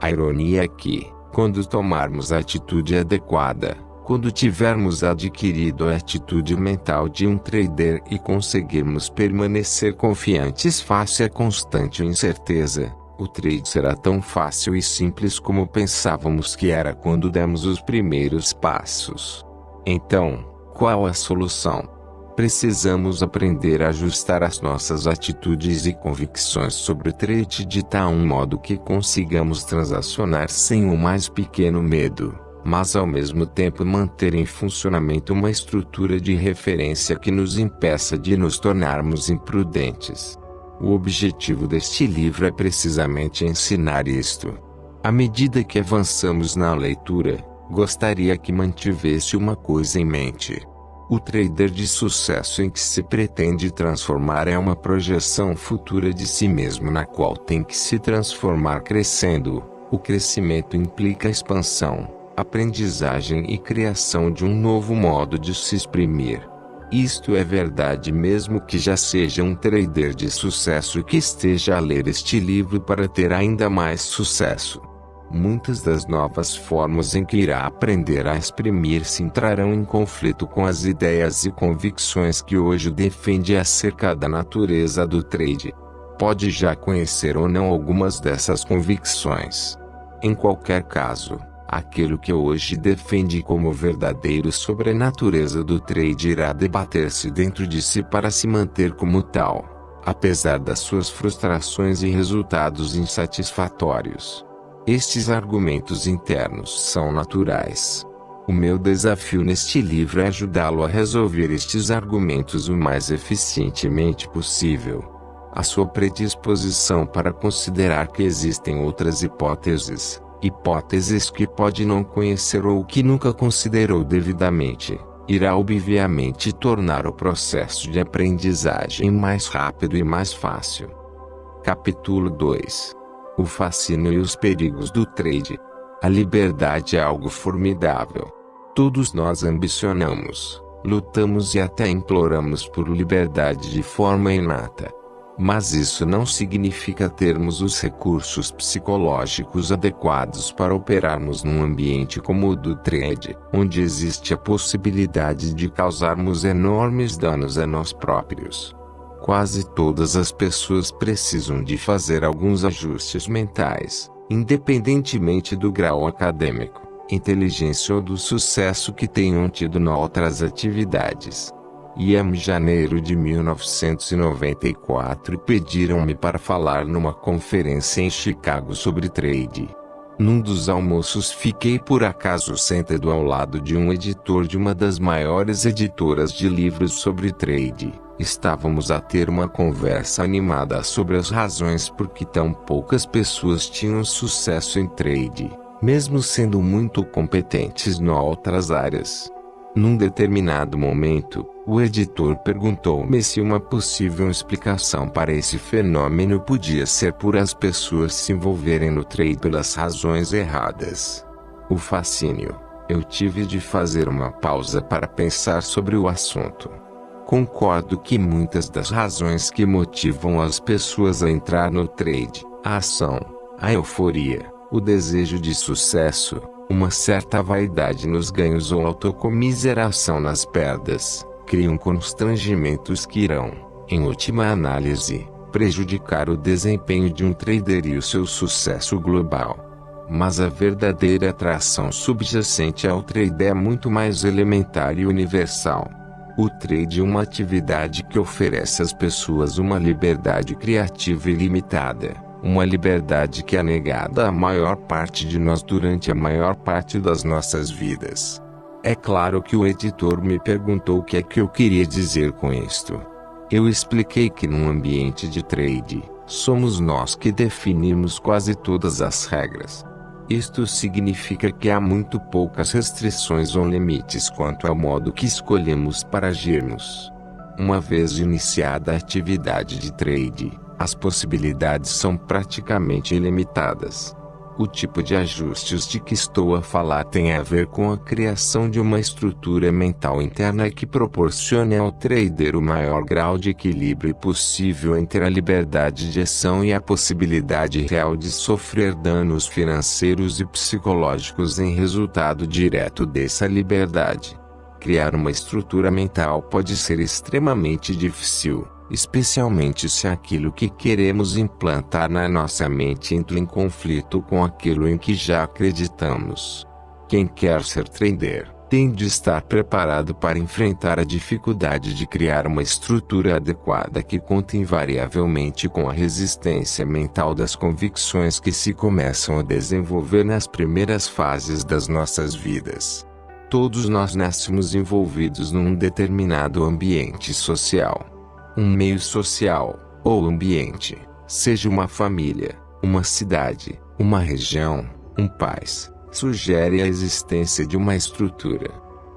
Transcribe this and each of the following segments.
A ironia é que, quando tomarmos a atitude adequada, quando tivermos adquirido a atitude mental de um trader e conseguirmos permanecer confiantes face à constante incerteza, o trade será tão fácil e simples como pensávamos que era quando demos os primeiros passos. Então, qual a solução? Precisamos aprender a ajustar as nossas atitudes e convicções sobre o trade de tal modo que consigamos transacionar sem o mais pequeno medo, mas ao mesmo tempo manter em funcionamento uma estrutura de referência que nos impeça de nos tornarmos imprudentes. O objetivo deste livro é precisamente ensinar isto. À medida que avançamos na leitura, gostaria que mantivesse uma coisa em mente. O trader de sucesso em que se pretende transformar é uma projeção futura de si mesmo na qual tem que se transformar crescendo. O crescimento implica expansão, aprendizagem e criação de um novo modo de se exprimir. Isto é verdade mesmo que já seja um trader de sucesso e que esteja a ler este livro para ter ainda mais sucesso. Muitas das novas formas em que irá aprender a exprimir-se entrarão em conflito com as ideias e convicções que hoje defende acerca da natureza do trade. Pode já conhecer ou não algumas dessas convicções. Em qualquer caso, aquilo que hoje defende como verdadeiro sobre a natureza do trade irá debater-se dentro de si para se manter como tal, apesar das suas frustrações e resultados insatisfatórios. Estes argumentos internos são naturais. O meu desafio neste livro é ajudá-lo a resolver estes argumentos o mais eficientemente possível. A sua predisposição para considerar que existem outras hipóteses que pode não conhecer ou que nunca considerou devidamente, irá obviamente tornar o processo de aprendizagem mais rápido e mais fácil. Capítulo 2. O fascínio e os perigos do trade. A liberdade é algo formidável. Todos nós ambicionamos, lutamos e até imploramos por liberdade de forma inata. Mas isso não significa termos os recursos psicológicos adequados para operarmos num ambiente como o do trade, onde existe a possibilidade de causarmos enormes danos a nós próprios. Quase todas as pessoas precisam de fazer alguns ajustes mentais, independentemente do grau acadêmico, inteligência ou do sucesso que tenham tido em outras atividades. E em janeiro de 1994 pediram-me para falar numa conferência em Chicago sobre trade. Num dos almoços fiquei por acaso sentado ao lado de um editor de uma das maiores editoras de livros sobre trade. Estávamos a ter uma conversa animada sobre as razões por que tão poucas pessoas tinham sucesso em trade, mesmo sendo muito competentes em outras áreas. Num determinado momento, o editor perguntou-me se uma possível explicação para esse fenômeno podia ser por as pessoas se envolverem no trade pelas razões erradas. O fascínio. Eu tive de fazer uma pausa para pensar sobre o assunto. Concordo que muitas das razões que motivam as pessoas a entrar no trade, a ação, a euforia, o desejo de sucesso, uma certa vaidade nos ganhos ou autocomiseração nas perdas, criam constrangimentos que irão, em última análise, prejudicar o desempenho de um trader e o seu sucesso global. Mas a verdadeira atração subjacente ao trade é muito mais elementar e universal. O trade é uma atividade que oferece às pessoas uma liberdade criativa ilimitada, uma liberdade que é negada à maior parte de nós durante a maior parte das nossas vidas. É claro que o editor me perguntou o que é que eu queria dizer com isto. Eu expliquei que num ambiente de trade, somos nós que definimos quase todas as regras. Isto significa que há muito poucas restrições ou limites quanto ao modo que escolhemos para agirmos. Uma vez iniciada a atividade de trade, as possibilidades são praticamente ilimitadas. O tipo de ajustes de que estou a falar tem a ver com a criação de uma estrutura mental interna que proporcione ao trader o maior grau de equilíbrio possível entre a liberdade de ação e a possibilidade real de sofrer danos financeiros e psicológicos em resultado direto dessa liberdade. Criar uma estrutura mental pode ser extremamente difícil, especialmente se aquilo que queremos implantar na nossa mente entra em conflito com aquilo em que já acreditamos. Quem quer ser trader tem de estar preparado para enfrentar a dificuldade de criar uma estrutura adequada que conte invariavelmente com a resistência mental das convicções que se começam a desenvolver nas primeiras fases das nossas vidas. Todos nós nascemos envolvidos num determinado ambiente social. Um meio social, ou ambiente, seja uma família, uma cidade, uma região, um país, sugere a existência de uma estrutura.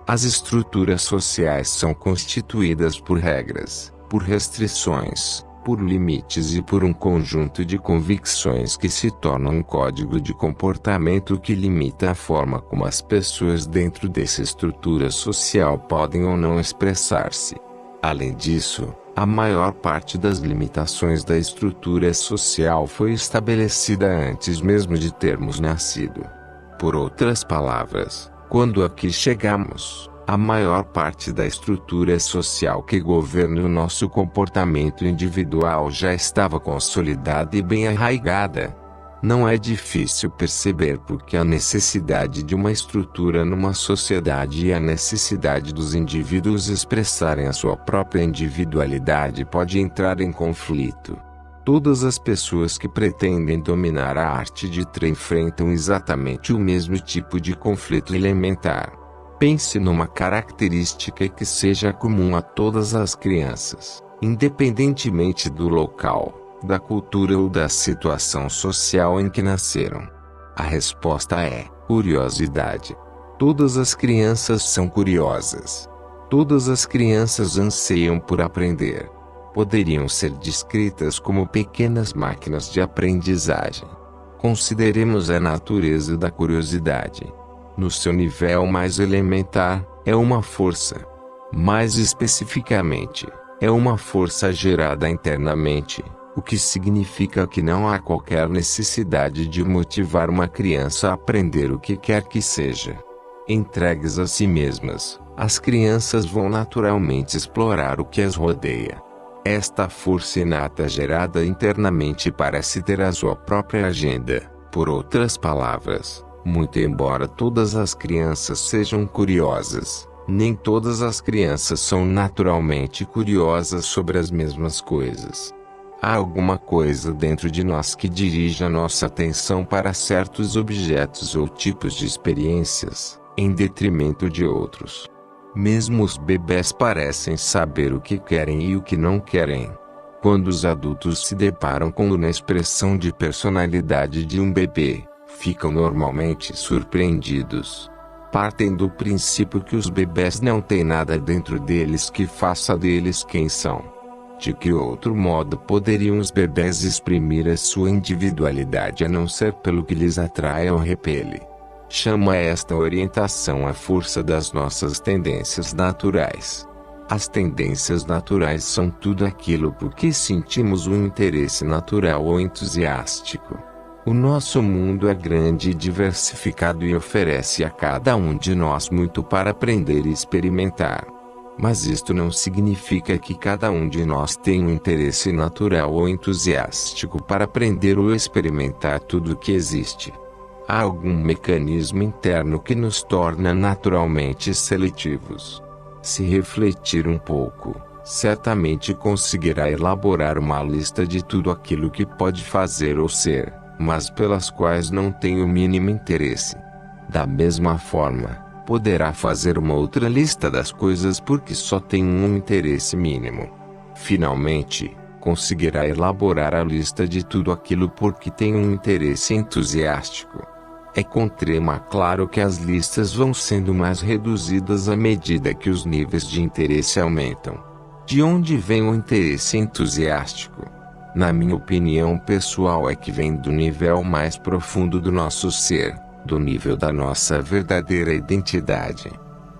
As estruturas sociais são constituídas por regras, por restrições, por limites e por um conjunto de convicções que se tornam um código de comportamento que limita a forma como as pessoas dentro dessa estrutura social podem ou não expressar-se. Além disso, a maior parte das limitações da estrutura social foi estabelecida antes mesmo de termos nascido. Por outras palavras, quando aqui chegamos, a maior parte da estrutura social que governa o nosso comportamento individual já estava consolidada e bem arraigada. Não é difícil perceber porque a necessidade de uma estrutura numa sociedade e a necessidade dos indivíduos expressarem a sua própria individualidade pode entrar em conflito. Todas as pessoas que pretendem dominar a arte de trader enfrentam exatamente o mesmo tipo de conflito elementar. Pense numa característica que seja comum a todas as crianças, independentemente do local, da cultura ou da situação social em que nasceram. A resposta é curiosidade. Todas as crianças são curiosas. Todas as crianças anseiam por aprender. Poderiam ser descritas como pequenas máquinas de aprendizagem. Consideremos a natureza da curiosidade. No seu nível mais elementar, é uma força. Mais especificamente, é uma força gerada internamente. O que significa que não há qualquer necessidade de motivar uma criança a aprender o que quer que seja. Entregues a si mesmas, as crianças vão naturalmente explorar o que as rodeia. Esta força inata gerada internamente parece ter a sua própria agenda. Por outras palavras, muito embora todas as crianças sejam curiosas, nem todas as crianças são naturalmente curiosas sobre as mesmas coisas. Há alguma coisa dentro de nós que dirige a nossa atenção para certos objetos ou tipos de experiências, em detrimento de outros. Mesmo os bebês parecem saber o que querem e o que não querem. Quando os adultos se deparam com a expressão de personalidade de um bebê, ficam normalmente surpreendidos. Partem do princípio que os bebês não têm nada dentro deles que faça deles quem são. De que outro modo poderiam os bebês exprimir a sua individualidade a não ser pelo que lhes atrai ou repele? Chama esta orientação a força das nossas tendências naturais. As tendências naturais são tudo aquilo por que sentimos um interesse natural ou entusiástico. O nosso mundo é grande e diversificado e oferece a cada um de nós muito para aprender e experimentar. Mas isto não significa que cada um de nós tenha um interesse natural ou entusiástico para aprender ou experimentar tudo o que existe. Há algum mecanismo interno que nos torna naturalmente seletivos. Se refletir um pouco, certamente conseguirá elaborar uma lista de tudo aquilo que pode fazer ou ser, mas pelas quais não tem o mínimo interesse. Da mesma forma, poderá fazer uma outra lista das coisas porque só tem um interesse mínimo. Finalmente, conseguirá elaborar a lista de tudo aquilo porque tem um interesse entusiástico. É com trema claro que as listas vão sendo mais reduzidas à medida que os níveis de interesse aumentam. De onde vem o interesse entusiástico? Na minha opinião pessoal é que vem do nível mais profundo do nosso ser, do nível da nossa verdadeira identidade.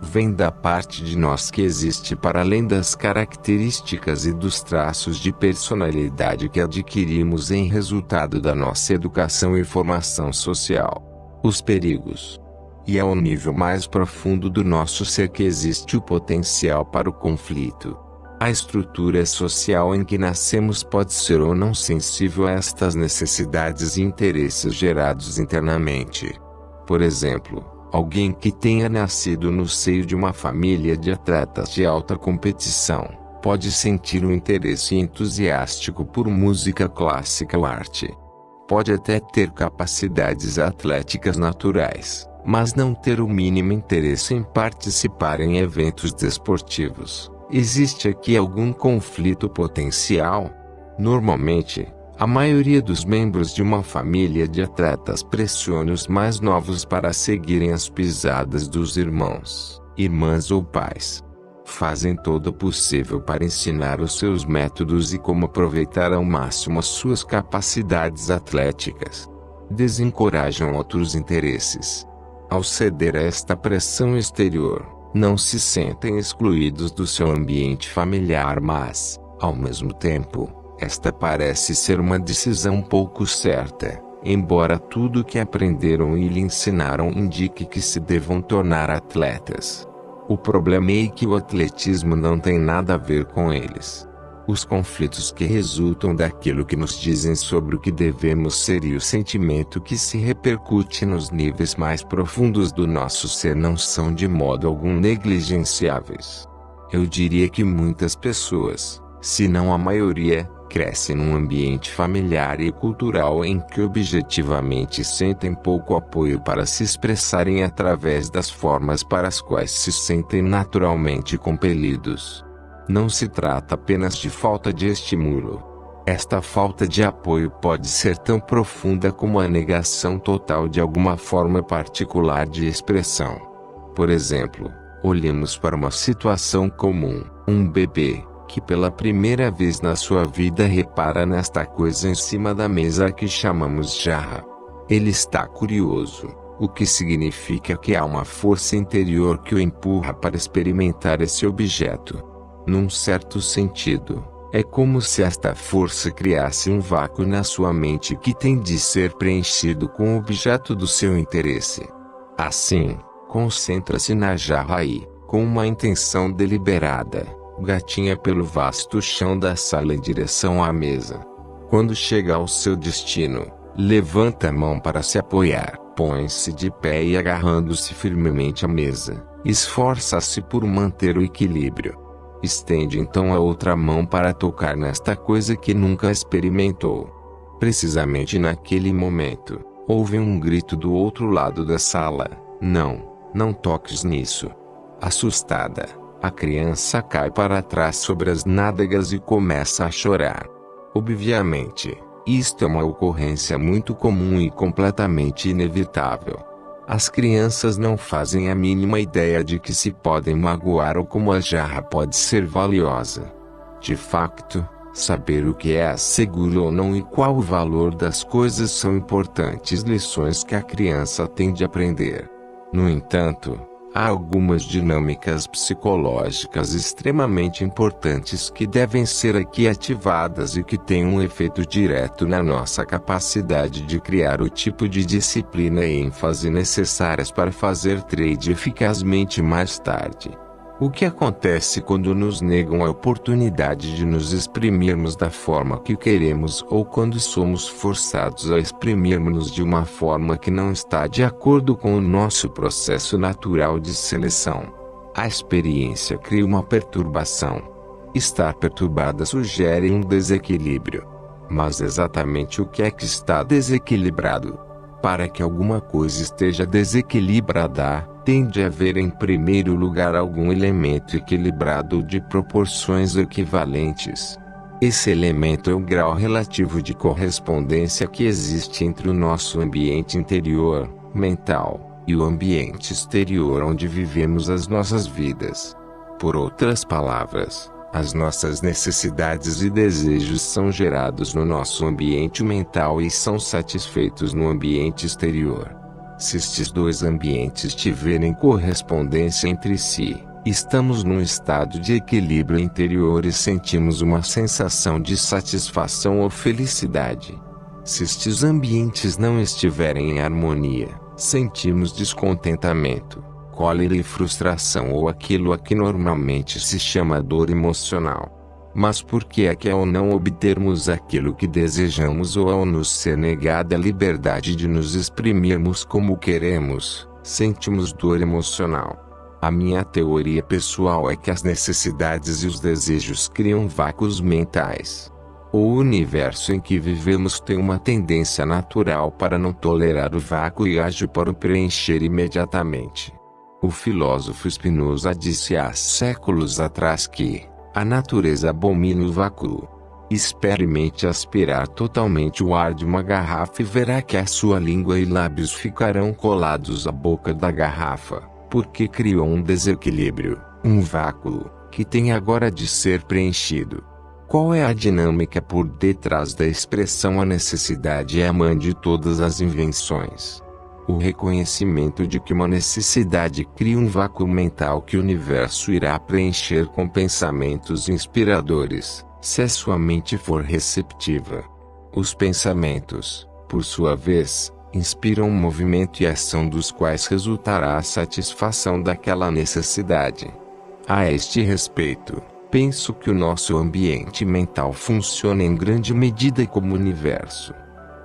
Vem da parte de nós que existe para além das características e dos traços de personalidade que adquirimos em resultado da nossa educação e formação social. Os perigos. E é ao nível mais profundo do nosso ser que existe o potencial para o conflito. A estrutura social em que nascemos pode ser ou não sensível a estas necessidades e interesses gerados internamente. Por exemplo, alguém que tenha nascido no seio de uma família de atletas de alta competição, pode sentir um interesse entusiástico por música clássica ou arte. Pode até ter capacidades atléticas naturais, mas não ter o mínimo interesse em participar em eventos desportivos. Existe aqui algum conflito potencial? Normalmente, a maioria dos membros de uma família de atletas pressiona os mais novos para seguirem as pisadas dos irmãos, irmãs ou pais. Fazem todo o possível para ensinar os seus métodos e como aproveitar ao máximo as suas capacidades atléticas. Desencorajam outros interesses. Ao ceder a esta pressão exterior, não se sentem excluídos do seu ambiente familiar, mas, ao mesmo tempo, esta parece ser uma decisão pouco certa, embora tudo o que aprenderam e lhe ensinaram indique que se devam tornar atletas. O problema é que o atletismo não tem nada a ver com eles. Os conflitos que resultam daquilo que nos dizem sobre o que devemos ser e o sentimento que se repercute nos níveis mais profundos do nosso ser não são de modo algum negligenciáveis. Eu diria que muitas pessoas, se não a maioria, crescem num ambiente familiar e cultural em que objetivamente sentem pouco apoio para se expressarem através das formas para as quais se sentem naturalmente compelidos. Não se trata apenas de falta de estímulo. Esta falta de apoio pode ser tão profunda como a negação total de alguma forma particular de expressão. Por exemplo, olhemos para uma situação comum: um bebê que pela primeira vez na sua vida repara nesta coisa em cima da mesa que chamamos jarra. Ele está curioso, o que significa que há uma força interior que o empurra para experimentar esse objeto. Num certo sentido, é como se esta força criasse um vácuo na sua mente que tem de ser preenchido com o objeto do seu interesse. Assim, concentra-se na jarra e, com uma intenção deliberada, gatinha pelo vasto chão da sala em direção à mesa. Quando chega ao seu destino, levanta a mão para se apoiar, põe-se de pé e agarrando-se firmemente à mesa, esforça-se por manter o equilíbrio. Estende então a outra mão para tocar nesta coisa que nunca experimentou. Precisamente naquele momento, houve um grito do outro lado da sala: não toques nisso. Assustada, a criança cai para trás sobre as nádegas e começa a chorar. Obviamente, isto é uma ocorrência muito comum e completamente inevitável. As crianças não fazem a mínima ideia de que se podem magoar ou como a jarra pode ser valiosa. De facto, saber o que é seguro ou não e qual o valor das coisas são importantes lições que a criança tem de aprender. No entanto, há algumas dinâmicas psicológicas extremamente importantes que devem ser aqui ativadas e que têm um efeito direto na nossa capacidade de criar o tipo de disciplina e ênfase necessárias para fazer trade eficazmente mais tarde. O que acontece quando nos negam a oportunidade de nos exprimirmos da forma que queremos ou quando somos forçados a exprimirmos de uma forma que não está de acordo com o nosso processo natural de seleção? A experiência cria uma perturbação. Estar perturbada sugere um desequilíbrio. Mas exatamente o que é que está desequilibrado? Para que alguma coisa esteja desequilibrada, tem de haver em primeiro lugar algum elemento equilibrado de proporções equivalentes. Esse elemento é o grau relativo de correspondência que existe entre o nosso ambiente interior, mental, e o ambiente exterior onde vivemos as nossas vidas. Por outras palavras, As nossas necessidades e desejos são gerados no nosso ambiente mental e são satisfeitos no ambiente exterior. Se estes dois ambientes tiverem correspondência entre si, estamos num estado de equilíbrio interior e sentimos uma sensação de satisfação ou felicidade. Se estes ambientes não estiverem em harmonia, sentimos descontentamento, cólera e frustração ou aquilo a que normalmente se chama dor emocional. Mas por que é que ao não obtermos aquilo que desejamos ou ao nos ser negada a liberdade de nos exprimirmos como queremos, sentimos dor emocional? A minha teoria pessoal é que as necessidades e os desejos criam vácuos mentais. O universo em que vivemos tem uma tendência natural para não tolerar o vácuo e age para o preencher imediatamente. O filósofo Spinoza disse há séculos atrás que a natureza abomina o vácuo. Experimente aspirar totalmente o ar de uma garrafa e verá que a sua língua e lábios ficarão colados à boca da garrafa, porque criou um desequilíbrio, um vácuo, que tem agora de ser preenchido. Qual é a dinâmica por detrás da expressão "a necessidade é a mãe de todas as invenções"? O reconhecimento de que uma necessidade cria um vácuo mental que o universo irá preencher com pensamentos inspiradores, se a sua mente for receptiva. Os pensamentos, por sua vez, inspiram um movimento e ação dos quais resultará a satisfação daquela necessidade. A este respeito, penso que o nosso ambiente mental funciona em grande medida como o universo.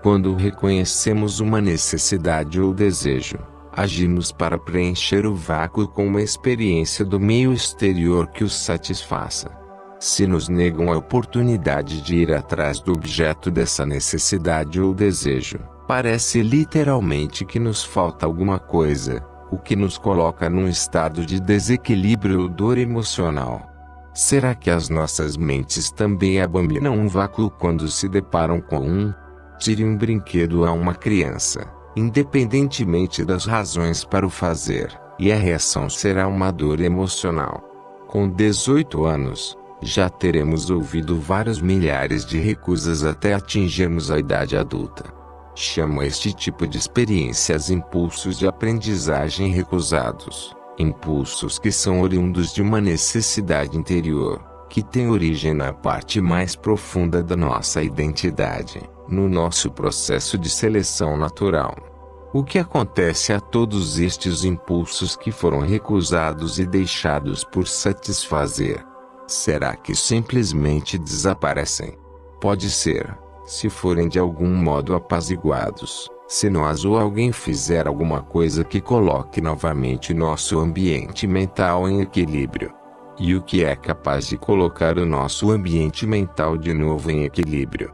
Quando reconhecemos uma necessidade ou desejo, agimos para preencher o vácuo com uma experiência do meio exterior que os satisfaça. Se nos negam a oportunidade de ir atrás do objeto dessa necessidade ou desejo, parece literalmente que nos falta alguma coisa, o que nos coloca num estado de desequilíbrio ou dor emocional. Será que as nossas mentes também abominam um vácuo quando se deparam com um? Tire um brinquedo a uma criança, independentemente das razões para o fazer, e a reação será uma dor emocional. Com 18 anos, já teremos ouvido vários milhares de recusas até atingirmos a idade adulta. Chamo este tipo de experiências impulsos de aprendizagem recusados, impulsos que são oriundos de uma necessidade interior, que tem origem na parte mais profunda da nossa identidade, no nosso processo de seleção natural. O que acontece a todos estes impulsos que foram recusados e deixados por satisfazer? Será que simplesmente desaparecem? Pode ser, se forem de algum modo apaziguados, se nós ou alguém fizer alguma coisa que coloque novamente nosso ambiente mental em equilíbrio. E o que é capaz de colocar o nosso ambiente mental de novo em equilíbrio?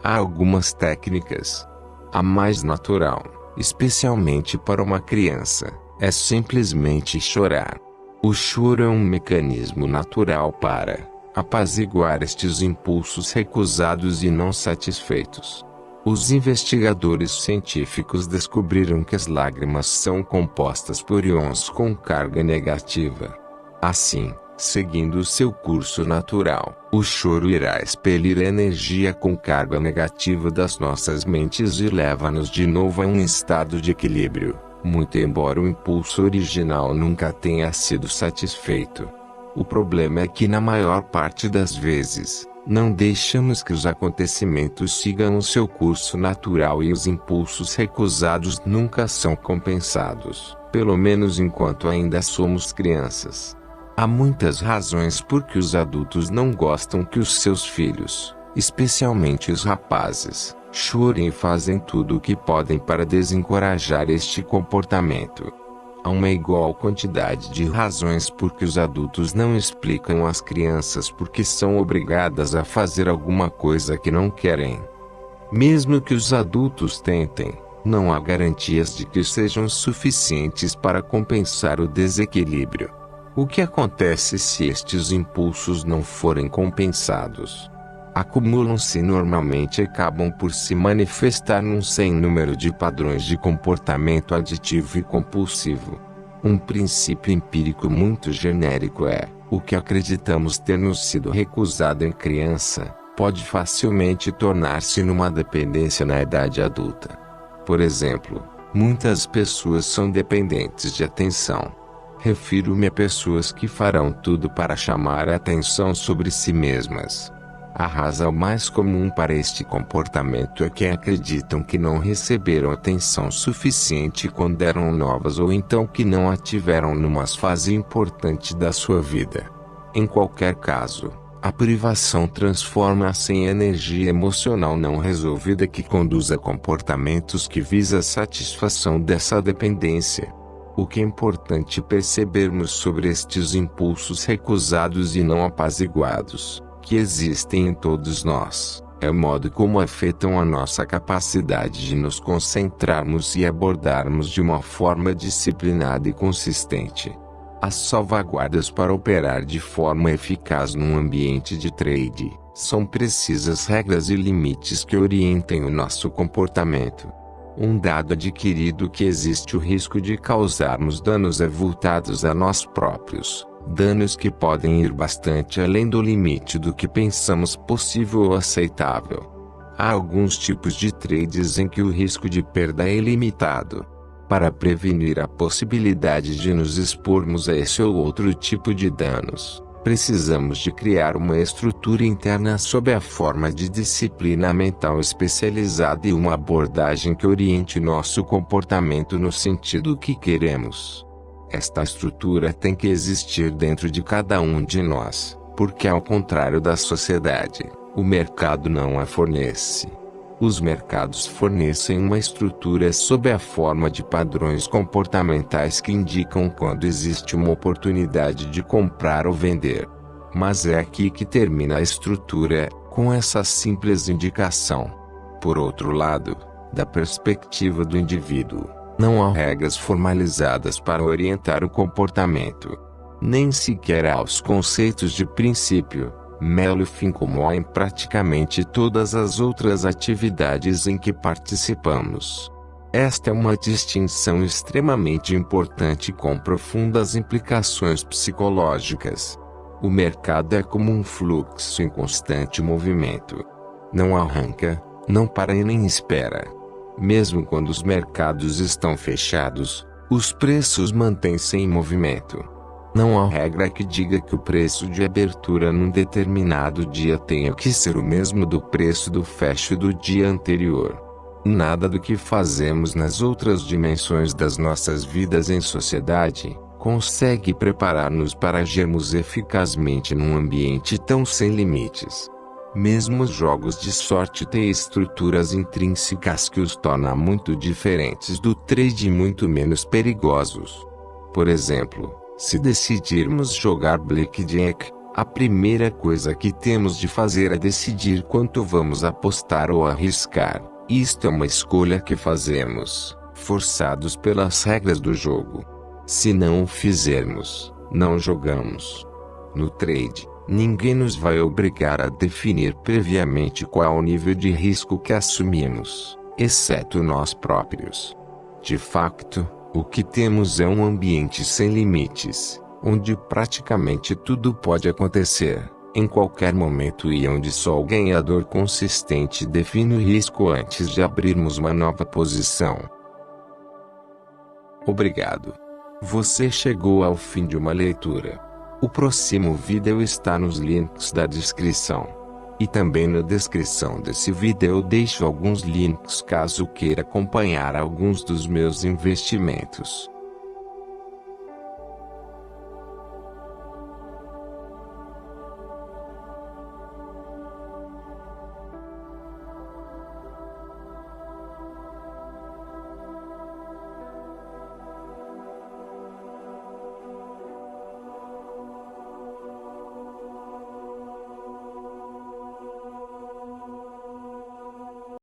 Há algumas técnicas. A mais natural, especialmente para uma criança, é simplesmente chorar. O choro é um mecanismo natural para apaziguar estes impulsos recusados e não satisfeitos. Os investigadores científicos descobriram que as lágrimas são compostas por íons com carga negativa. Assim, seguindo seu curso natural, o choro irá expelir energia com carga negativa das nossas mentes e leva-nos de novo a um estado de equilíbrio, muito embora o impulso original nunca tenha sido satisfeito. O problema é que na maior parte das vezes, não deixamos que os acontecimentos sigam o seu curso natural e os impulsos recusados nunca são compensados, pelo menos enquanto ainda somos crianças. Há muitas razões por que os adultos não gostam que os seus filhos, especialmente os rapazes, chorem e fazem tudo o que podem para desencorajar este comportamento. Há uma igual quantidade de razões por que os adultos não explicam às crianças por que são obrigadas a fazer alguma coisa que não querem. Mesmo que os adultos tentem, não há garantias de que sejam suficientes para compensar o desequilíbrio. O que acontece se estes impulsos não forem compensados? Acumulam-se e normalmente acabam por se manifestar num sem número de padrões de comportamento aditivo e compulsivo. Um princípio empírico muito genérico é: o que acreditamos ter nos sido recusado em criança, pode facilmente tornar-se numa dependência na idade adulta. Por exemplo, muitas pessoas são dependentes de atenção. Refiro-me a pessoas que farão tudo para chamar a atenção sobre si mesmas. A razão mais comum para este comportamento é que acreditam que não receberam atenção suficiente quando eram novas ou então que não a tiveram numa fase importante da sua vida. Em qualquer caso, a privação transforma-se em energia emocional não resolvida que conduz a comportamentos que visam a satisfação dessa dependência. O que é importante percebermos sobre estes impulsos recusados e não apaziguados, que existem em todos nós, é o modo como afetam a nossa capacidade de nos concentrarmos e abordarmos de uma forma disciplinada e consistente. As salvaguardas para operar de forma eficaz num ambiente de trade, são precisas regras e limites que orientem o nosso comportamento. Um dado adquirido que existe o risco de causarmos danos avultados a nós próprios. Danos que podem ir bastante além do limite do que pensamos possível ou aceitável. Há alguns tipos de trades em que o risco de perda é ilimitado. Para prevenir a possibilidade de nos expormos a esse ou outro tipo de danos, precisamos de criar uma estrutura interna sob a forma de disciplina mental especializada e uma abordagem que oriente nosso comportamento no sentido que queremos. Esta estrutura tem que existir dentro de cada um de nós, porque ao contrário da sociedade, o mercado não a fornece. Os mercados fornecem uma estrutura sob a forma de padrões comportamentais que indicam quando existe uma oportunidade de comprar ou vender. Mas é aqui que termina a estrutura, com essa simples indicação. Por outro lado, da perspectiva do indivíduo, não há regras formalizadas para orientar o comportamento. Nem sequer há os conceitos de princípio, mero fim como há em praticamente todas as outras atividades em que participamos. Esta é uma distinção extremamente importante com profundas implicações psicológicas. O mercado é como um fluxo em constante movimento. Não arranca, não para e nem espera. Mesmo quando os mercados estão fechados, os preços mantêm-se em movimento. Não há regra que diga que o preço de abertura num determinado dia tenha que ser o mesmo do preço do fecho do dia anterior. Nada do que fazemos nas outras dimensões das nossas vidas em sociedade consegue preparar-nos para agirmos eficazmente num ambiente tão sem limites. Mesmo os jogos de sorte têm estruturas intrínsecas que os tornam muito diferentes do trade e muito menos perigosos. Por exemplo, se decidirmos jogar blackjack, a primeira coisa que temos de fazer é decidir quanto vamos apostar ou arriscar. Isto é uma escolha que fazemos, forçados pelas regras do jogo. Se não o fizermos, não jogamos. No trade, ninguém nos vai obrigar a definir previamente qual o nível de risco que assumimos, exceto nós próprios. De facto, o que temos é um ambiente sem limites, onde praticamente tudo pode acontecer, em qualquer momento e onde só o ganhador consistente define o risco antes de abrirmos uma nova posição. Obrigado. Você chegou ao fim de uma leitura. O próximo vídeo está nos links da descrição. E também na descrição desse vídeo eu deixo alguns links caso queira acompanhar alguns dos meus investimentos.